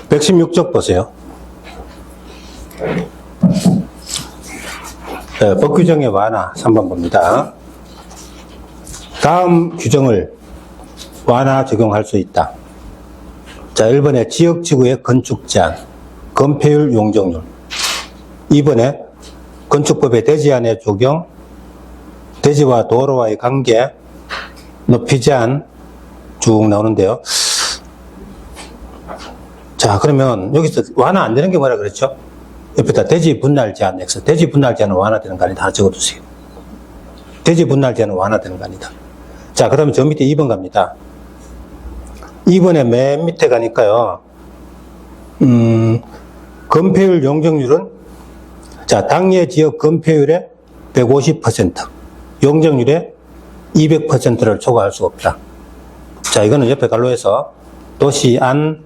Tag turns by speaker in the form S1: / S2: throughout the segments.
S1: (116쪽) 보세요. 법규정의 완화 3번 봅니다. 다음 규정을 완화 적용할 수 있다. 자, 1번에 지역지구의 건축 제한, 건폐율 용적률. 2번에 건축법의 대지안의 적용, 대지와 도로와의 관계, 높이 제한 쭉 나오는데요. 자, 그러면 여기서 완화 안 되는 게 뭐라 그랬죠? 옆에다 대지 분할 제한 X. 대지 분할 제한은 완화되는 거 아니다. 하나 적어두세요. 대지 분할 제한은 완화되는 거 아니다. 자, 그러면 저 밑에 2번 갑니다. 2번에 맨 밑에 가니까요. 건폐율 용적률은, 자, 당해 지역 건폐율의 150%, 용적률의 200%를 초과할 수 없다. 자, 이거는 옆에 갈로해서 도시 안,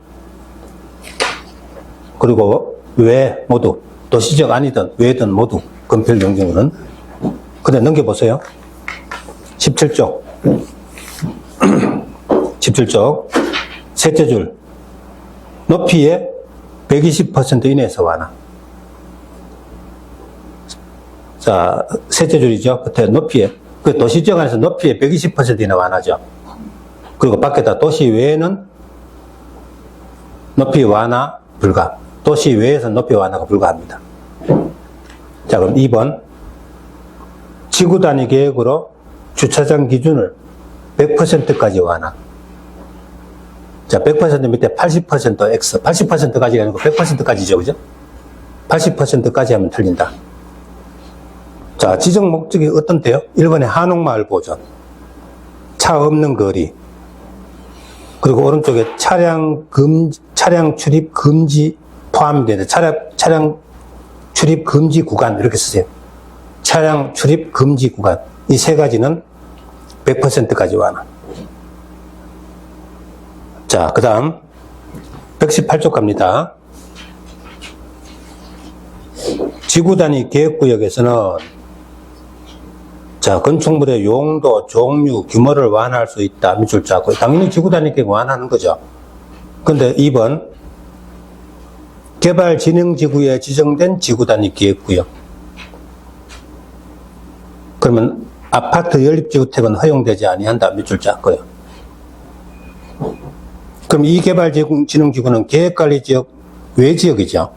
S1: 그리고 외 모두, 도시적 아니든 외든 모두 건폐율 용적률은. 근데 넘겨보세요. 17쪽. 17쪽. 셋째 줄. 높이의 120% 이내에서 완화. 자, 셋째 줄이죠. 끝에 높이에. 그 도시적 안에서 높이의 120% 이내 완화죠. 그리고 밖에다 도시 외에는 높이 완화 불가. 도시 외에서는 높이 완화가 불가합니다. 자, 그럼 2번. 지구 단위 계획으로 주차장 기준을 100%까지 완화. 자, 100% 밑에 80% X. 80%까지가 아니고 100%까지죠. 그죠? 80%까지 하면 틀린다. 자, 지정 목적이 어떤데요? 1번에 한옥마을 보존. 차 없는 거리. 그리고 오른쪽에 차량 출입 금지 포함이 되는데, 차량 출입 금지 구간, 이렇게 쓰세요. 차량 출입 금지 구간. 이 세 가지는 100%까지 완화. 자, 그 다음 118쪽 갑니다. 지구 단위 계획구역에서는, 자, 건축물의 용도, 종류, 규모를 완화할 수 있다. 밑줄 짜고. 당연히 지구 단위 계획 완화하는 거죠. 근데 2번, 개발진흥지구에 지정된 지구 단위 계획구역. 그러면 아파트 연립주택은 허용되지 아니한다. 밑줄 짰고요. 그럼 이 개발진흥지구는 계획관리지역 외지역이죠.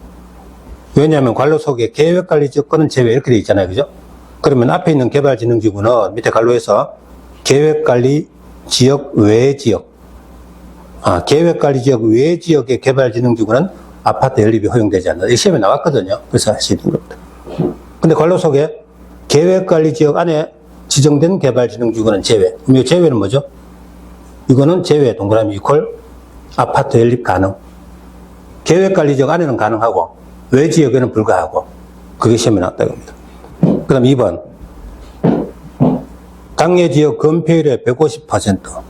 S1: 왜냐하면 관로 속에 계획관리지역권은 제외 이렇게 되어 있잖아요. 그죠? 그러면 앞에 있는 개발진흥지구는 밑에 관로에서 계획관리지역 외지역. 계획관리지역 외지역의 개발진흥지구는 아파트 연립이 허용되지 않는다. 이 시험에 나왔거든요. 그래서 하시는 겁니다. 근데 관로 속에 계획관리지역 안에 지정된 개발진흥지구는 제외. 그럼 이 제외는 뭐죠? 이거는 제외 동그라미 이퀄 아파트 연립 가능. 계획관리지역 안에는 가능하고 외지역에는 불가하고. 그게 시험에 나왔다고 합니다. 그 다음 2번. 당해지역 건폐율의 150%,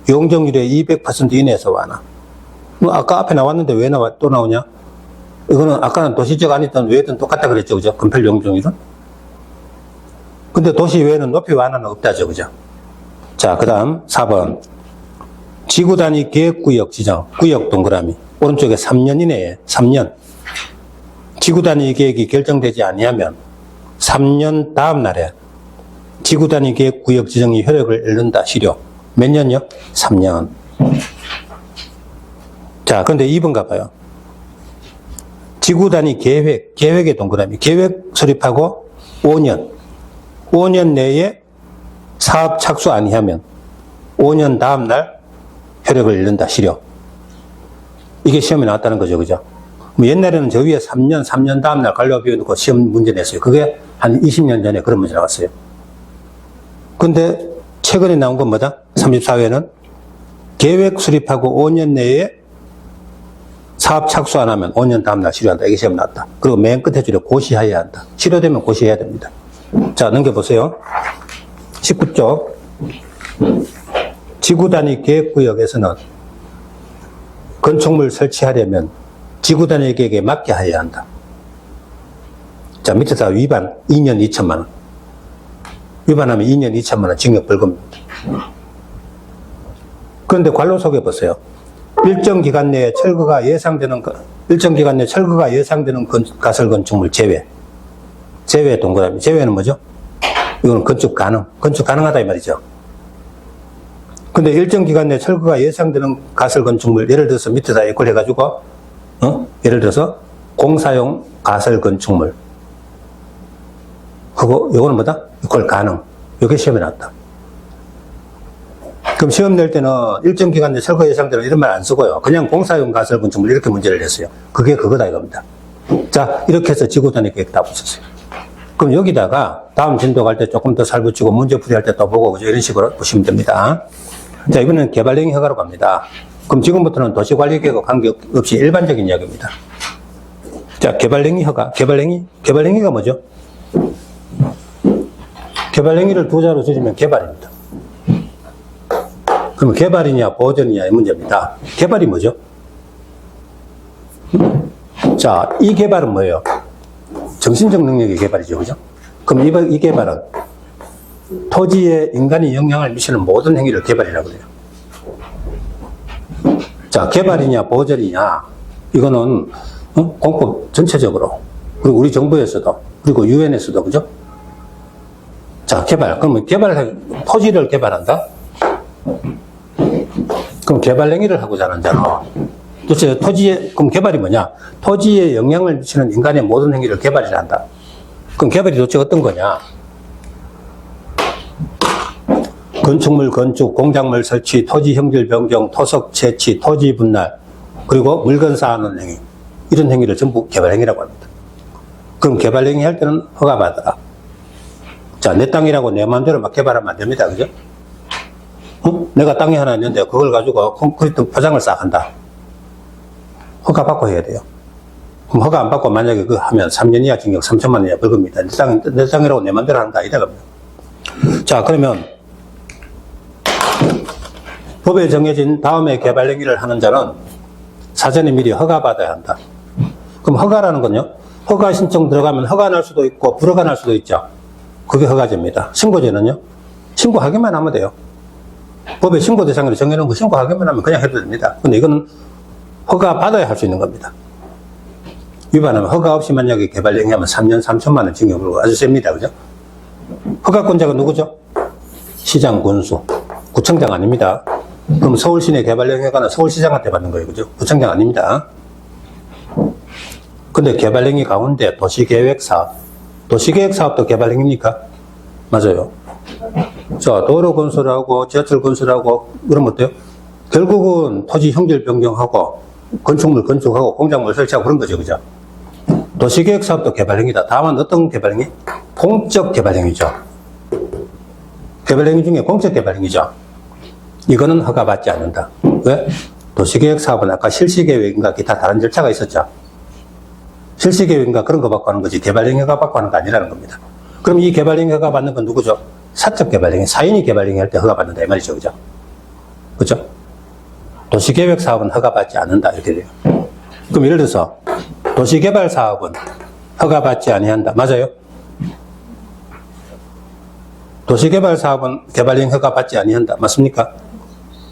S1: 용적률의 200% 이내에서 완화. 뭐 아까 앞에 나왔는데 왜 또 나오냐? 이거는 아까는 도시적 아니든 외든 똑같다 그랬죠. 그죠? 건폐율 용적률은. 근데 도시 외에는 높이 완화는 없다죠. 그죠? 자, 그 다음 4번. 지구 단위 계획구역 지정, 구역 동그라미. 오른쪽에 3년 이내에, 3년. 지구 단위 계획이 결정되지 아니하면 3년 다음 날에 지구 단위 계획 구역 지정이 효력을 잃는다. 실효. 몇 년요? 3년. 자, 그런데 2번 가봐요. 지구 단위 계획의 동그라미. 계획 수립하고 5년. 5년 내에 사업 착수 아니하면 5년 다음 날 효력을 잃는다. 실효. 이게 시험에 나왔다는 거죠. 그죠? 옛날에는 저 위에 3년 다음 날 관료 비워놓고 시험 문제 냈어요. 그게 한 20년 전에 그런 문제 나왔어요. 근데 최근에 나온 건 뭐다? 34회는 계획 수립하고 5년 내에 사업 착수 안 하면 5년 다음 날 실효한다. 이게 시험 나왔다. 그리고 맨 끝에 줄에 고시해야 한다. 실효되면 고시해야 됩니다. 자, 넘겨보세요. 19쪽. 지구 단위 계획구역에서는 건축물 설치하려면 지구 단위 계획에 맞게 해야 한다. 자, 밑에다 위반 2년 2천만 원. 위반하면 2년 2천만 원 징역 벌금입니다. 그런데 관로 속에 보세요. 일정 기간 내에 철거가 예상되는 가설 건축물 제외. 제외 동그라미. 제외는 뭐죠? 이거는 건축 가능하다 이 말이죠. 근데 일정 기간 내에 철거가 예상되는 가설 건축물, 예를 들어서 밑에다 예걸 해가지고, 예를 들어서 공사용 가설 건축물. 그거, 요거는 뭐다? 이걸 가능. 요게 시험에 나왔다. 그럼 시험 낼 때는 일정 기간 내에 철거 예상되는 이런 말 안 쓰고요. 그냥 공사용 가설 건축물 이렇게 문제를 냈어요. 그게 그거다 이겁니다. 자, 이렇게 해서 지구 단위 계획 다 붙였어요. 그럼 여기다가 다음 진도 갈 때 조금 더 살 붙이고 문제 풀이할 때 또 보고 이런 식으로 보시면 됩니다. 자, 이번에는 개발행위 허가로 갑니다. 그럼 지금부터는 도시관리계획과 관계없이 일반적인 이야기입니다. 자, 개발행위 허가. 개발행위가 뭐죠? 개발행위를 두 자로 줄이면 개발입니다. 그럼 개발이냐 보전이냐의 문제입니다. 개발이 뭐죠? 자, 이 개발은 뭐예요? 정신적 능력의 개발이죠. 그죠? 그럼 이 개발은 토지에 인간이 영향을 미치는 모든 행위를 개발이라고 해요. 자, 개발이냐 보전이냐 이거는 공법 전체적으로 그리고 우리 정부에서도 그리고 유엔에서도 그죠? 자, 개발. 그러면 토지를 개발한다? 그럼 개발 행위를 하고자 하잖아. 도대체 그럼 개발이 뭐냐? 토지에 영향을 미치는 인간의 모든 행위를 개발이라 한다. 그럼 개발이 도대체 어떤 거냐? 건축물 건축, 공작물 설치, 토지 형질 변경, 토석 채취, 토지 분할, 그리고 물건 사하는 행위. 이런 행위를 전부 개발 행위라고 합니다. 그럼 개발 행위 할 때는 허가받아라. 자, 내 땅이라고 내 마음대로 막 개발하면 안 됩니다. 그죠? 내가 땅이 하나 있는데 그걸 가지고 콘크리트 포장을 싹 한다. 허가 받고 해야 돼요. 그럼 허가 안 받고 만약에 그거 하면 3년 이하 징역 3천만 원 이하 벌금입니다. 내 땅이라고 내 맘대로 한다. 이래 겁니다. 자, 그러면 법에 정해진 다음에 개발 행위를 하는 자는 사전에 미리 허가 받아야 한다. 그럼 허가라는 건요. 허가 신청 들어가면 허가 날 수도 있고 불허가 날 수도 있죠. 그게 허가제입니다. 신고제는요. 신고하기만 하면 돼요. 법에 신고 대상으로 정해놓은 거 신고하기만 하면 그냥 해도 됩니다. 근데 이거는 허가 받아야 할 수 있는 겁니다. 위반하면 허가 없이 만약에 개발 행위하면 3년 3천만 원 징역으로 아주 셉니다. 그죠? 허가권자가 누구죠? 시장, 군수, 구청장 아닙니다. 그럼 서울시내 개발 행위가는 서울시장한테 받는 거예요. 그죠? 구청장 아닙니다. 근데 개발 행위 가운데 도시계획 사업. 도시계획 사업도 개발 행위입니까? 맞아요. 자, 도로 건설하고 지하철 건설하고 그러면 어때요? 결국은 토지 형질 변경하고 건축물 건축하고 공작물 설치하고 그런 거죠. 그죠? 도시계획 사업도 개발행위다. 다만 어떤 개발행위? 공적 개발행위죠. 개발행위 중에 공적 개발행위죠. 이거는 허가받지 않는다. 왜? 도시계획 사업은 아까 실시계획인가 기타 다른 절차가 있었죠. 실시계획인가 그런 거 받고 하는 거지 개발행위가 받고 하는 거 아니라는 겁니다. 그럼 이 개발행위 허가 받는 건 누구죠? 사적 개발행위, 사인이 개발행위 할 때 허가 받는다 이 말이죠. 그죠? 그죠? 도시계획 사업은 허가받지 않는다 이렇게 돼요. 그럼 예를 들어서 도시개발 사업은 허가받지 아니한다. 맞아요? 도시개발 사업은 개발행위 허가받지 아니한다. 맞습니까?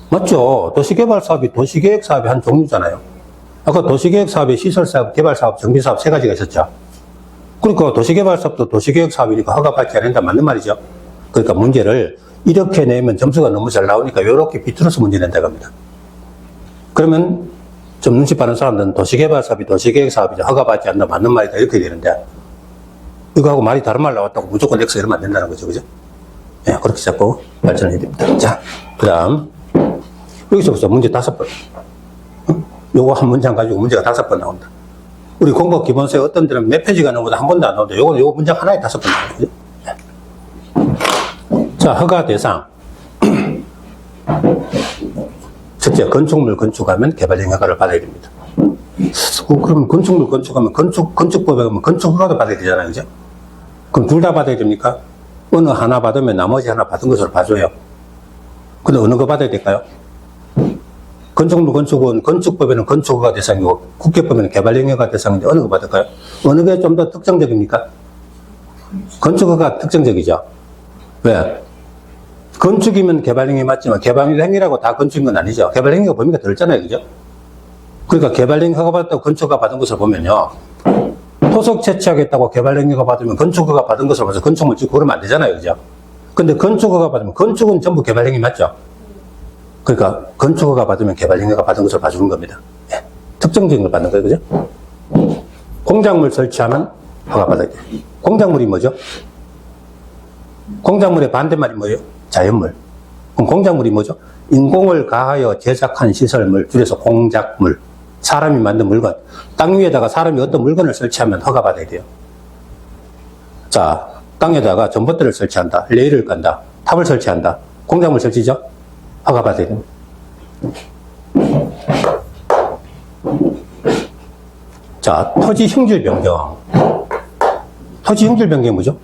S1: 맞죠? 도시개발 사업이 도시계획 사업의 한 종류잖아요. 아까 도시계획 사업에 시설 사업, 개발 사업, 정비 사업 세 가지가 있었죠. 그러니까 도시개발 사업도 도시계획 사업이니까 허가받지 않는다. 맞는 말이죠. 그러니까 문제를 이렇게 내면 점수가 너무 잘 나오니까 이렇게 비틀어서 문제 낸다고 합니다. 그러면 좀 눈치 빠른 사람들은 도시개발 사업이 도시계획 사업이죠. 허가받지 않는다. 맞는 말이다. 이렇게 되는데 이거하고 말이 다른 말 나왔다고 무조건 X 이러면 안 된다는 거죠. 그죠? 예, 그렇게 자꾸 발전해야 됩니다. 자, 그 다음 여기서부터 문제 5번. 요거 한 문장 가지고 문제가 5번 나온다. 우리 공법 기본서에 어떤 데는 몇 페이지가 나오보다 한 번도 안 나오는데 요거는 요 문장 하나에 5번 나오거든요. 자, 허가 대상. 첫째, 건축물 건축하면 개발행위 허가를 받아야 됩니다. 그럼 건축물 건축하면 건축법에 가면 건축 허가도 받아야 되잖아요. 그죠? 그럼 둘 다 받아야 됩니까? 어느 하나 받으면 나머지 하나 받은 것으로 봐줘요. 근데 어느 거 받아야 될까요? 건축물 건축은 건축법에는 건축허가 대상이고 국계법에는 개발행위가 대상인데 어느 거 받을까요? 어느 게 좀 더 특정적입니까? 건축허가 특정적이죠. 왜? 건축이면 개발행위 맞지만 개발행위라고 다 건축인 건 아니죠. 개발행위가 범위가 넓잖아요. 그죠? 그러니까 개발행위 허가받았다고 건축허가 받은 것을 보면요. 토속 채취하겠다고 개발행위가 받으면 건축허가 받은 것을 봐서 건축물 짓고 그러면 안 되잖아요. 그죠? 근데 건축허가 받으면 건축은 전부 개발행위 맞죠? 그러니까 건축허가 받으면 개발행위가 받은 것을 봐주는 겁니다. 예. 특정적인 걸 받는 거예요. 그죠? 공작물 설치하면 허가받아야 돼요. 공작물이 뭐죠? 공작물의 반대말이 뭐예요? 자연물. 그럼 공작물이 뭐죠? 인공을 가하여 제작한 시설물, 줄여서 공작물. 사람이 만든 물건. 땅 위에다가 사람이 어떤 물건을 설치하면 허가받아야 돼요. 자, 땅에다가 전봇대를 설치한다. 레일을 깐다. 탑을 설치한다. 공작물 설치죠? 허가받아야 됩니다. 자, 토지 형질 변경. 토지 형질 변경이 뭐죠?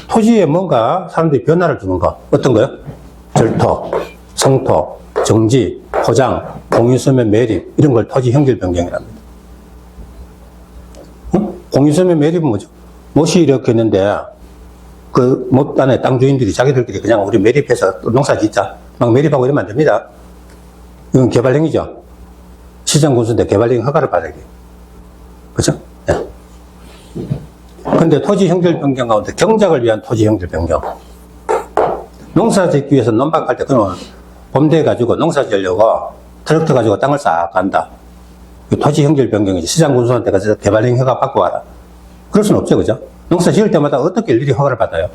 S1: 토지에 뭔가 사람들이 변화를 주는 거. 어떤 거요? 절토, 성토, 정지, 포장, 공유소면 매립. 이런 걸 토지 형질 변경이랍니다. 공유소면 매립은 뭐죠? 못이 이렇게 있는데 그 못 안에 땅 주인들이 자기들끼리 그냥 우리 매립해서 농사 짓자. 막 매립하고 이러면 안 됩니다. 이건 개발행위죠. 시장 군수인데 개발행위 허가를 받아야 돼요. 그죠? 네. 근데 토지 형질 변경 가운데 경작을 위한 토지 형질 변경. 농사 짓기 위해서 논밭 갈 때 그러면 봄대 가지고 농사 지으려고 트랙터 가지고 땅을 싹 간다. 토지 형질 변경이지. 시장 군수한테 가서 개발행위 허가 받고 와라. 그럴 수는 없죠. 그죠? 농사 지을 때마다 어떻게 일일이 허가를 받아요?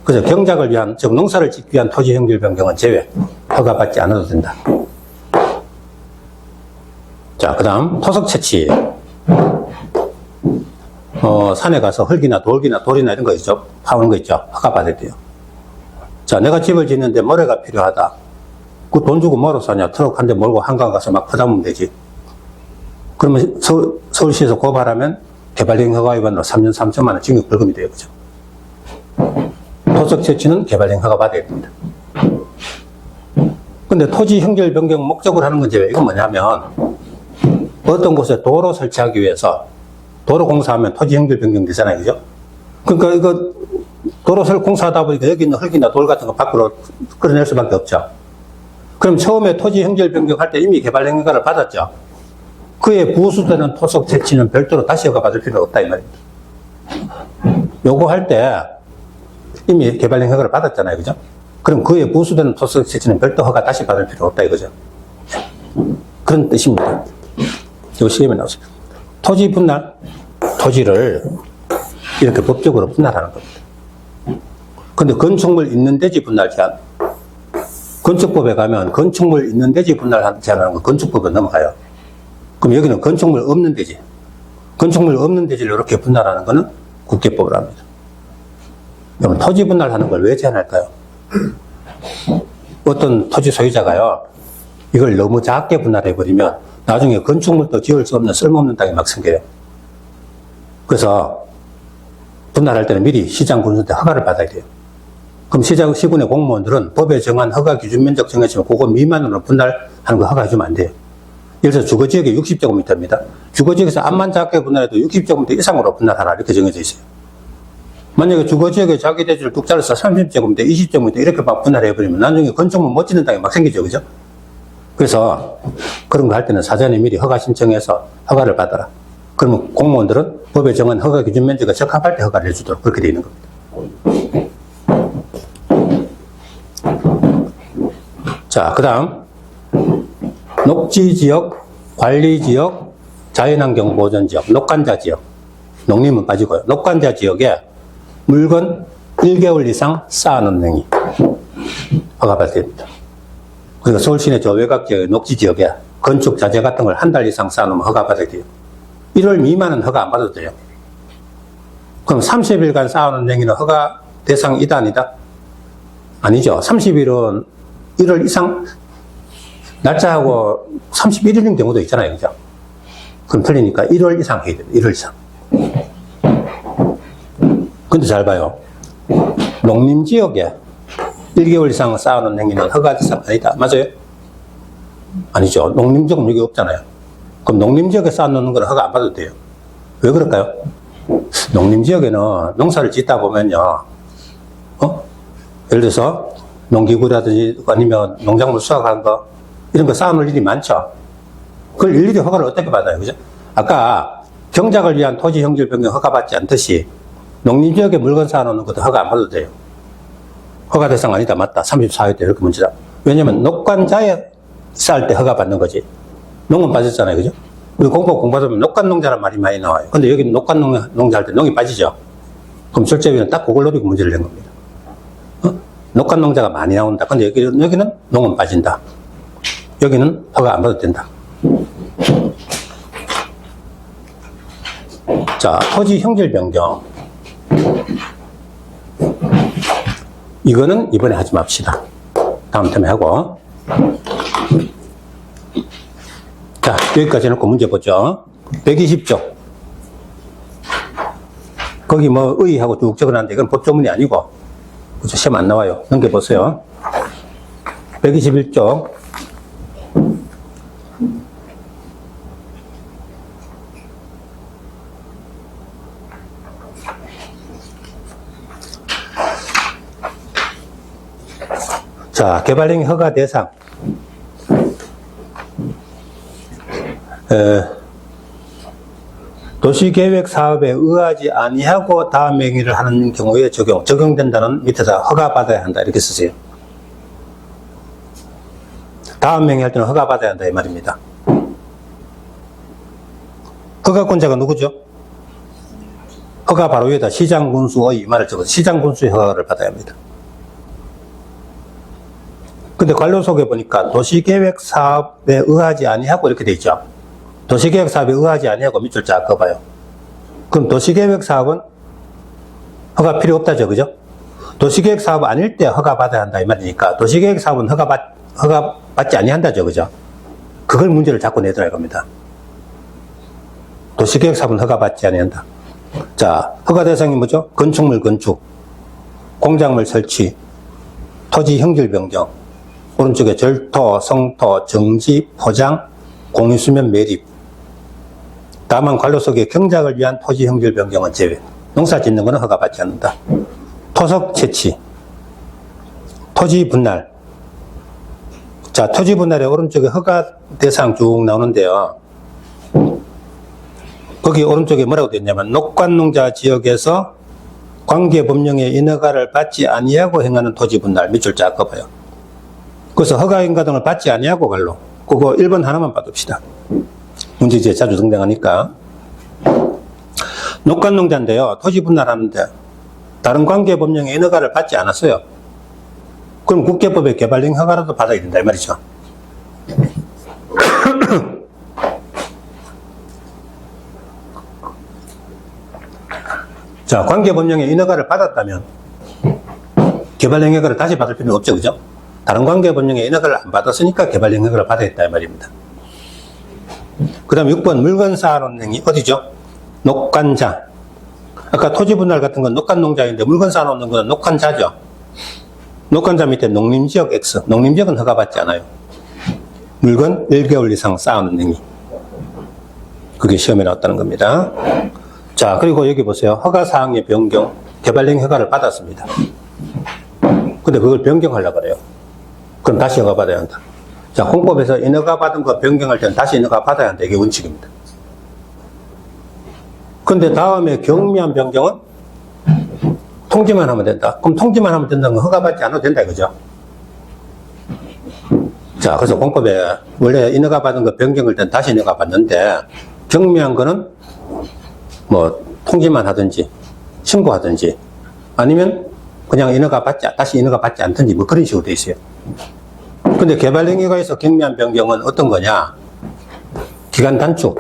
S1: 그래서 경작을 위한, 즉 농사를 짓기 위한 토지 형질 변경은 제외. 허가받지 않아도 된다. 자, 그 다음 토속 채취. 산에 가서 흙이나 돌기나 돌이나 이런 거 있죠. 파오는 거 있죠. 허가받아야 돼요. 자, 내가 집을 짓는데 모래가 필요하다. 그 돈 주고 뭐로 사냐? 트럭 한 대 몰고 한강 가서 막 퍼담으면 되지. 그러면 서울시에서 고발하면 개발행위 허가 위반으로 3년 3천만 원 징역 벌금이 돼요. 그죠? 토속 채취는 개발행위 허가 받아야 됩니다. 근데 토지 형질 변경 목적으로 하는 건 제외. 이건 뭐냐면 어떤 곳에 도로 설치하기 위해서 도로 공사하면 토지 형질 변경 되잖아요. 그죠? 그러니까 이거 도로 공사하다 보니까 여기 있는 흙이나 돌 같은 거 밖으로 끌어낼 수밖에 없죠. 그럼 처음에 토지 형질 변경할 때 이미 개발행위 허가를 받았죠. 그에 부수되는 토속 채취는 별도로 다시 허가 받을 필요가 없다 이 말입니다. 요거 할 때 이미 개발행위 허가를 받았잖아요. 그죠? 그럼 그에 부수되는 토속 채취는 별도 허가 다시 받을 필요가 없다 이거죠. 그런 뜻입니다. 요 시험에 나오습니다. 토지 분할, 토지를 이렇게 법적으로 분할하는 겁니다. 근데 건축물 있는 대지 분할 제한. 건축법에 가면 건축물 있는 대지 분할 제한하는 건 건축법에 넘어가요. 그럼 여기는 건축물 없는 대지. 건축물 없는 대지를 이렇게 분할하는 거는 국계법으로 합니다. 그럼 토지 분할하는 걸 왜 제한할까요? 어떤 토지 소유자가요, 이걸 너무 작게 분할해버리면 나중에 건축물도 지을 수 없는 쓸모없는 땅이 막 생겨요. 그래서 분할할 때는 미리 시장 군수한테 허가를 받아야 돼요. 그럼 시군의 공무원들은 법에 정한 허가 기준 면적 정해지면 그거 미만으로 분할하는 거 허가해주면 안 돼요. 예를 들어서 주거지역이 60제곱미터입니다. 주거지역에서 암만 작게 분할해도 60제곱미터 이상으로 분할하라 이렇게 정해져 있어요. 만약에 주거지역에 자기 대지를 뚝 잘라서 30제곱미터, 20제곱미터 이렇게 막 분할해버리면 나중에 건축물 못 짓는 땅이 막 생기죠. 그죠? 그래서 그런 거 할 때는 사전에 미리 허가 신청해서 허가를 받아라. 그러면 공무원들은 법에 정한 허가 기준 면적에 적합할 때 허가를 해주도록 그렇게 되어 있는 겁니다. 자, 그 다음 녹지지역, 관리지역, 자연환경보전지역, 녹관자지역. 농림은 빠지고요. 녹관자지역에 물건 1개월 이상 쌓아놓는 행위 허가받아야 됩니다. 그러니까 서울시내 저 외곽지역, 녹지지역에 건축 자재 같은 걸 한 달 이상 쌓아놓으면 허가받아야 돼요. 1월 미만은 허가 안 받아도 돼요. 그럼 30일간 쌓아놓은 행위는 허가 대상 이다 아니다? 아니죠. 30일은 1월 이상 날짜하고 31일인 경우도 있잖아요. 그죠? 그럼 틀리니까 1월 이상 해야 돼요. 1월 이상. 근데 잘 봐요. 농림지역에 1개월 이상 쌓아놓은 행위는 허가 대상 아니다. 맞아요? 아니죠. 농림지역은 여기 없잖아요. 그럼 농림지역에 쌓아놓는 건 허가 안 받아도 돼요. 왜 그럴까요? 농림지역에는 농사를 짓다 보면요, 예를 들어서 농기구라든지 아니면 농작물 수확한 거, 이런 거 쌓아놓을 일이 많죠. 그걸 일일이 허가를 어떻게 받아요? 그죠? 아까 경작을 위한 토지 형질 변경 허가받지 않듯이 농림지역에 물건 쌓아놓는 것도 허가 안 받아도 돼요. 허가 대상 아니다. 맞다. 34회 때 이렇게 문제다. 왜냐면 녹관자에 쌓을 때 허가 받는 거지. 농은 빠졌잖아요. 그죠? 우리 공부하다 보면 녹관농자란 말이 많이 나와요. 근데 여기 녹관농자 할 때 농이 빠지죠? 그럼 실제로는 딱 그걸 노리고 문제를 낸 겁니다. 녹관농자가 많이 나온다. 근데 여기는 농은 빠진다. 여기는 허가 안 받아도 된다. 자, 토지 형질 변경. 이거는 이번에 하지 맙시다. 다음 템에 하고. 자, 여기까지 해놓고 문제 보죠. 120쪽. 거기 뭐 의하고 쭉 적어놨는데 이건 법조문이 아니고, 그죠? 시험 안 나와요. 넘겨보세요. 121쪽. 자, 개발행위 허가 대상. 도시계획 사업에 의하지 아니하고 다음 행위를 하는 경우에 적용된다는 밑에다 허가받아야 한다. 이렇게 쓰세요. 다음 행위 할 때는 허가받아야 한다. 이 말입니다. 허가권자가 누구죠? 허가 바로 위에다 시장군수의 이 말을 적어서 시장군수의 허가를 받아야 합니다. 근데 관료 속에 보니까 도시계획 사업에 의하지 아니하고 이렇게 돼 있죠. 도시계획 사업에 의하지 아니하고 밑줄 쫙 그어봐요. 그럼 도시계획 사업은 허가 필요 없다죠. 그죠? 도시계획 사업 아닐 때 허가 받아야 한다 이 말이니까 도시계획 사업은 허가 받지 아니한다죠. 그죠? 그걸 문제를 자꾸 내더라 이겁니다. 도시계획 사업은 허가 받지 아니한다. 자, 허가 대상이 뭐죠? 건축물 건축, 공작물 설치, 토지 형질 변경, 오른쪽에 절토, 성토, 정지, 포장, 공유수면 매립. 다만 관료 속에 경작을 위한 토지 형질 변경은 제외. 농사 짓는 것은 허가받지 않는다. 토석 채취, 토지 분할. 자, 토지 분할의 오른쪽에 허가 대상 쭉 나오는데요. 거기 오른쪽에 뭐라고 되어 있냐면 녹관농자 지역에서 관계법령의 인허가를 받지 아니하고 행하는 토지 분할 밑줄 쫙 그어봐요. 그래서 허가 인가 등을 받지 아니하고 관로. 그거 1번 하나만 봐둡시다. 문제지에 자주 등장하니까. 녹관농자인데요. 토지 분할하는데 다른 관계법령의 인허가를 받지 않았어요. 그럼 국계법의 개발령 허가라도 받아야 된다 이 말이죠. 자, 관계법령의 인허가를 받았다면 개발령 허가를 다시 받을 필요는 없죠. 그죠? 다른 관계법령의 인허가를 안 받았으니까 개발령 허가를 받아야겠다 이 말입니다. 그 다음 6번 물건 쌓아놓는 행위 어디죠? 녹관자. 아까 토지 분할 같은 건 녹관농자인데 물건 쌓아놓는 건 녹관자죠. 녹관자 밑에 농림지역 X. 농림지역은 허가받지 않아요. 물건 1개월 이상 쌓아놓는 행위. 그게 시험에 나왔다는 겁니다. 자, 그리고 여기 보세요. 허가사항의 변경, 개발령 허가를 받았습니다. 근데 그걸 변경하려고 그래요. 그럼 다시 허가 받아야 한다. 자, 공법에서 인허가 받은 거 변경할 때는 다시 인허가 받아야 한다. 이게 원칙입니다. 근데 다음에 경미한 변경은 통지만 하면 된다. 그럼 통지만 하면 된다는 건 허가 받지 않아도 된다 이거죠. 자, 그래서 공법에 원래 인허가 받은 거 변경할 때는 다시 인허가 받는데 경미한 거는 뭐 통지만 하든지 신고하든지 아니면 그냥 다시 인허가 받지 않든지 뭐 그런 식으로 돼 있어요. 근데 개발행위가에서 경미한 변경은 어떤 거냐? 기간 단축.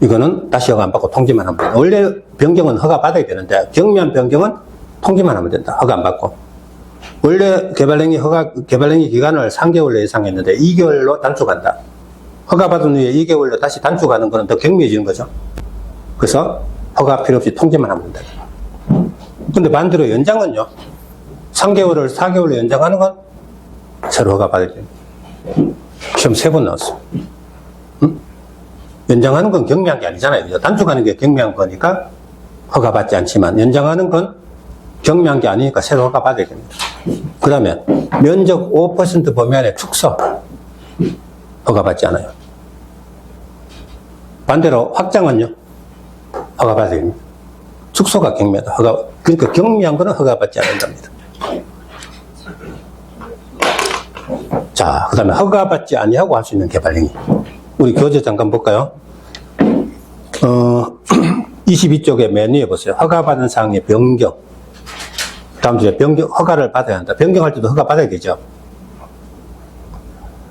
S1: 이거는 다시 허가 안 받고 통지만 하면 된다. 원래 변경은 허가 받아야 되는데 경미한 변경은 통지만 하면 된다. 허가 안 받고. 원래 개발행위 기간을 3개월 예상했는데 2개월로 단축한다. 허가 받은 후에 2개월로 다시 단축하는 거는 더 경미해지는 거죠. 그래서 허가 필요 없이 통지만 하면 된다. 근데 반대로 연장은요. 3개월을 4개월로 연장하는 건 새로 허가 받아야 됩니다. 시험 3번 나왔어. 응? 연장하는 건 경미한 게 아니잖아요. 그죠? 단축하는 게 경미한 거니까 허가받지 않지만, 연장하는 건 경미한 게 아니니까 새로 허가 받아야 됩니다. 그 다음에 면적 5% 범위 안에 축소 허가받지 않아요. 반대로 확장은요, 허가받아야 됩니다. 축소가 경미하다. 그러니까 경미한 거는 허가받지 않는답니다. 자, 그 다음에 허가받지 아니하고 할 수 있는 개발행위. 우리 교재 잠깐 볼까요? 22쪽에 맨 위에 보세요. 허가받은 사항의 변경. 다음 주에 허가를 받아야 한다. 변경할 때도 허가 받아야 되죠.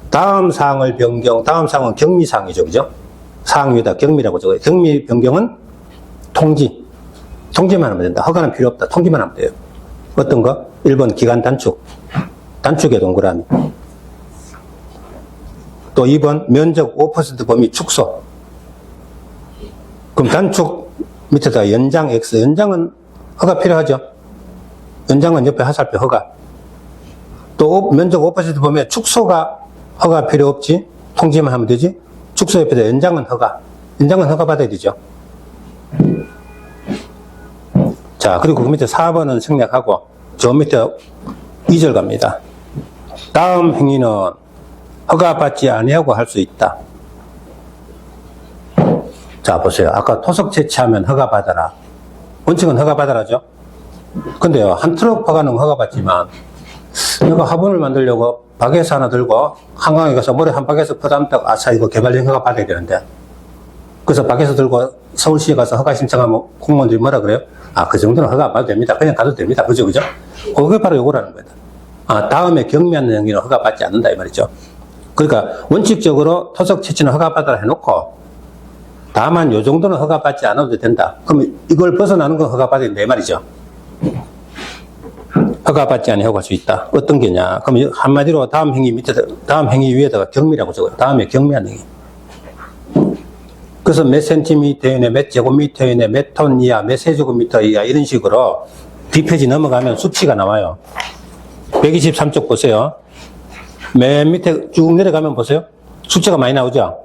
S1: 다음 사항을 변경, 다음 사항은 경미사항이죠. 그죠? 사항 위에다 경미라고 적어요. 경미 변경은 통지만 하면 된다. 허가는 필요 없다. 통지만 하면 돼요. 어떤 거? 1번 기간 단축의 동그라미. 또 2번 면적 5% 범위 축소. 그럼 단축 밑에다 연장 X. 연장은 허가 필요하죠. 연장은 옆에 화살표 허가. 또 면적 5% 범위에 축소가 허가 필요 없지. 통지만 하면 되지. 축소 옆에다 연장은 허가. 연장은 허가 받아야 되죠. 자, 그리고 그 밑에 4번은 생략하고 저 밑에 2절 갑니다. 다음 행위는 허가받지 아니하고 할 수 있다. 자, 보세요. 아까 토속 채취하면 허가받아라. 원칙은 허가받아라죠. 근데요, 한 트럭 허가는 허가받지만 내가 화분을 만들려고 바게트 하나 들고 한강에 가서 모래 한 바게트 퍼담다가 아차 이거 개발령 허가 받아야 되는데, 그래서 바게트 들고 서울시에 가서 허가 신청하면 공무원들이 뭐라 그래요? 아, 그 정도는 허가 안 받아도 됩니다. 그냥 가도 됩니다. 그죠? 그게 바로 요거라는 거다. 아, 다음에 경미한 행위는 허가받지 않는다 이 말이죠. 그러니까 원칙적으로 토속 채취는 허가받아라 해놓고 다만 요 정도는 허가받지 않아도 된다. 그럼 이걸 벗어나는 건 허가받아야 된다 이 말이죠. 허가받지 아니하고 할 수 있다. 어떤 게냐? 그럼 한마디로 다음 행위 위에다가 경미라고 적어요. 다음에 경미한 행위. 그래서 몇 센티미터 이내, 몇 제곱미터 이내, 몇 톤 이하, 몇 세제곱미터 이하 이런 식으로 뒷페이지 넘어가면 수치가 나와요. 123쪽 보세요. 맨 밑에 쭉 내려가면 보세요. 숫자가 많이 나오죠?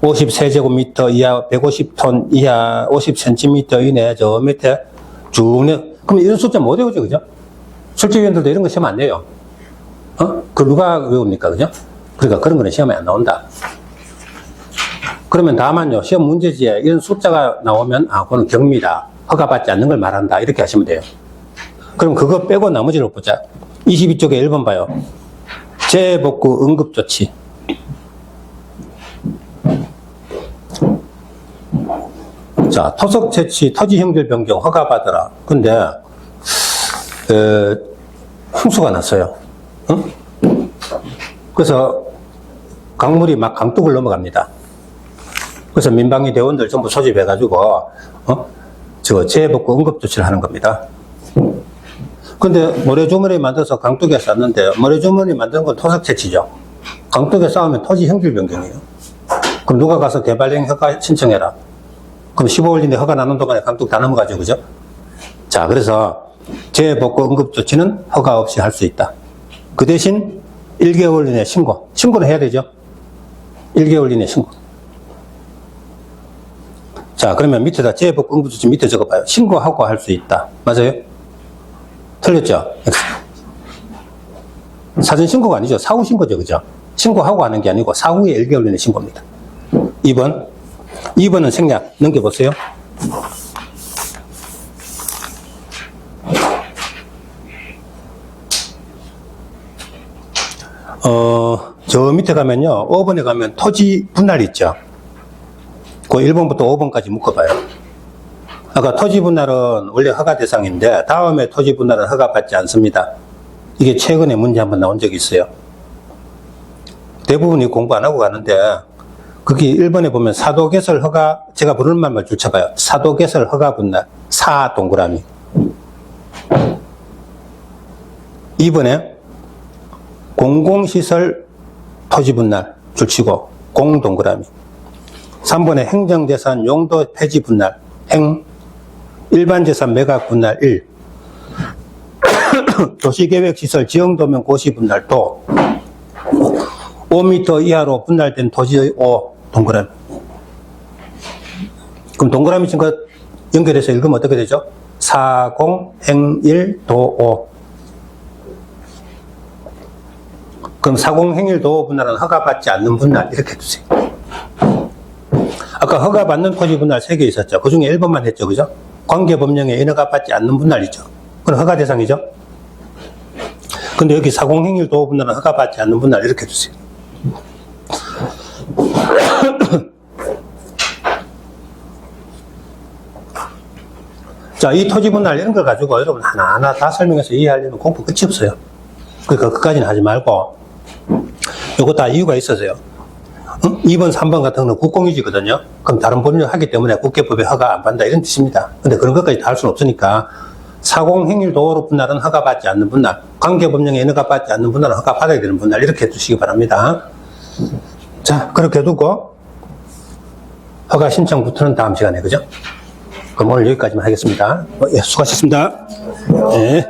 S1: 50세제곱미터 이하, 150톤 이하, 50cm 이내, 저 밑에 쭉 그럼 이런 숫자 못 외우죠, 그죠? 출제위원들도 이런 거 시험 안 내요. 그 누가 외웁니까, 그죠? 그러니까 그런 거는 시험에 안 나온다. 그러면 다만요, 시험 문제지에 이런 숫자가 나오면, 아, 그거는 경미다. 허가받지 않는 걸 말한다. 이렇게 하시면 돼요. 그럼 그거 빼고 나머지를 보자. 22쪽에 1번 봐요. 재복구 응급조치. 자, 토속 채취, 토지 형질 변경 허가받아라. 근데, 홍수가 났어요. 응? 그래서 강물이 막 강둑을 넘어갑니다. 그래서 민방위 대원들 전부 소집해가지고, 저 재복구 응급조치를 하는 겁니다. 근데 모래주머니 만들어서 강둑에 쌌는데, 모래주머니 만드는 건 토속 채취죠. 강둑에 쌓으면 토지 형질 변경이에요. 그럼 누가 가서 개발령 허가 신청해라. 그럼 15일 이내 허가 나는 동안에 강둑 다 넘어가죠, 그죠? 자, 그래서 재복구 응급조치는 허가 없이 할 수 있다. 그 대신 1개월 이내 신고는 해야 되죠. 1개월 이내 신고. 자, 그러면 밑에다 재복구 응급조치 밑에 적어봐요. 신고하고 할 수 있다. 맞아요? 틀렸죠? 사전 신고가 아니죠. 사후 신고죠, 그죠? 신고하고 하는 게 아니고 사후에 1개월 이내 신고입니다. 2번은 생략 넘겨보세요. 저 밑에 가면요, 5번에 가면 토지 분할 있죠. 그 1번부터 5번까지 묶어봐요. 아까 토지 분할은 원래 허가 대상인데 다음에 토지 분할은 허가받지 않습니다. 이게 최근에 문제 한번 나온 적이 있어요. 대부분이 공부 안 하고 가는데 거기 1번에 보면 사도개설 허가, 제가 부르는 말만 줄쳐봐요. 사도개설 허가 분할, 사 동그라미. 2번에 공공시설 토지 분할 줄치고 공 동그라미. 3번에 행정재산 용도 폐지 분할, 일반재산 매각 분할 1. 도시계획시설 지형도면 고시분할도 5m 이하로 분할된 토지의 동그라미. 그럼 동그라미 친 거 연결해서 읽으면 어떻게 되죠? 사공행일도오. 그럼 사공행일도오 분할은 허가받지 않는 분할 이렇게 두세요. 아까 허가받는 토지 분할 3개 있었죠. 그 중에 1번만 했죠. 그죠? 관계법령에 인허가받지 않는 분할이죠. 그건 허가 대상이죠. 근데 여기 사공행일도오 분할은 허가받지 않는 분할 이렇게 두세요. 자, 이 토지 분할 이런 걸 가지고 여러분 하나하나 다 설명해서 이해하려면 공부 끝이 없어요. 그러니까 그까지는 하지 말고 요거 다 이유가 있어서요. 2번, 3번 같은 거는 국공유지거든요. 그럼 다른 법률을 하기 때문에 국계법에 허가 안 받는다 이런 뜻입니다. 근데 그런 것까지 다 할 수는 없으니까 사공행일도로 분할은 허가받지 않는 분할, 관계법령에 인허가받지 않는 분할은 허가받아야 되는 분할 이렇게 해두시기 바랍니다. 자, 그렇게 두고 허가 신청부터는 다음 시간에 그죠? 그럼 오늘 여기까지만 하겠습니다. 예, 수고하셨습니다. 네.